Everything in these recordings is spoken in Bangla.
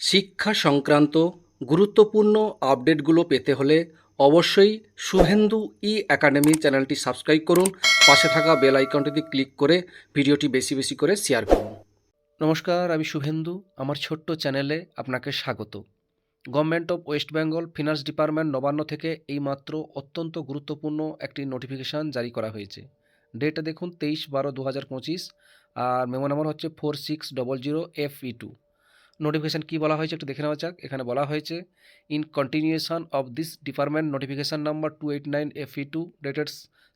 শিক্ষা সংক্রান্ত গুরুত্বপূর্ণ আপডেটগুলো পেতে হলে অবশ্যই শুভেন্দু ই একাডেমি চ্যানেলটি সাবস্ক্রাইব করুন। পাশে থাকা বেল আইকনটিতে ক্লিক করে ভিডিওটি বেশি বেশি করে শেয়ার করুন। নমস্কার, আমি শুভেন্দু। আমার ছোট্ট চ্যানেলে আপনাকে স্বাগত। Government of West Bengal finance department Nabanna থেকে এইমাত্র অত্যন্ত গুরুত্বপূর্ণ একটি নোটিফিকেশান জারি করা হয়েছে। ডেটটা দেখুন 23/12/2025, আর মেমো নাম্বার হচ্ছে 4600FE2। নোটিফিকেশান কী বলা হয়েছে একটু দেখে নেওয়া যাক। এখানে বলা হয়েছে, in continuation of this department notification number 289FE2 dated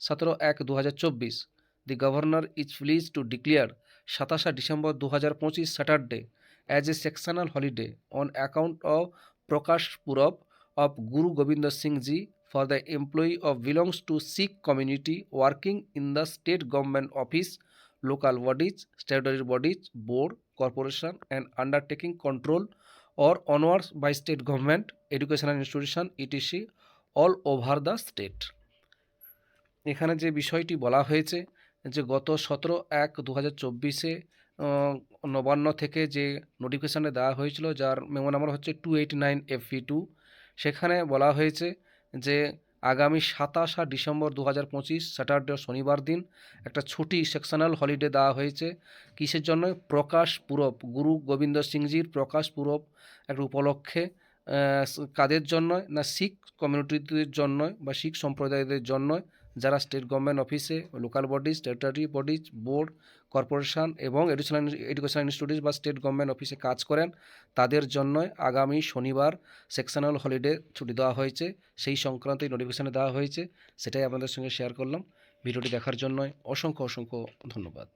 17/1/2024, the governor is please two declare 27 December 2025 Saturday as a sectional holiday on account of Prakash Purab of Guru Gobind Singh Ji for the employee of belongs to Sikh community working in the state government office, local bodies, statutory bodies, board, corporation and undertaking control or onwards by state government, educational institution, etc. all over the state. এখানে যে বিষয়টি বলা হয়েছে যে গত 17/1/2024 নবান্ন থেকে যে নোটিফিকেশানে দেওয়া হয়েছিল, যার মেমো নাম্বার হচ্ছে 289FE2, সেখানে বলা হয়েছে যে আগামী 27 ডিসেম্বর 2025 স্যাটারডে শনিবার দিন একটা ছুটি সেকশনাল হলিডে দেওয়া হয়েছে। কিসের জন্য? প্রকাশ পুরব, গুরু গোবিন্দ সিংজির প্রকাশ পুরব একটা উপলক্ষে। কাদের জন্য না, শিখ কমিউনিটিদের জন্য বা শিখ সম্প্রদায়দের জন্য, যারা স্টেট গভর্নমেন্ট অফিসে, local bodies, statutory bodies, board, corporation এবং এডুকেশনাল ইনস্টিটিউট বা স্টেট গভর্নমেন্ট অফিসে কাজ করেন, তাদের জন্য আগামী শনিবার সেকশনাল হলিডে ছুটি দেওয়া হয়েছে। সেই সংক্রান্ত নোটিফিকেশানে দেওয়া হয়েছে, সেটাই আপনাদের সঙ্গে শেয়ার করলাম। ভিডিওটি দেখার জন্য অসংখ্য অসংখ্য ধন্যবাদ।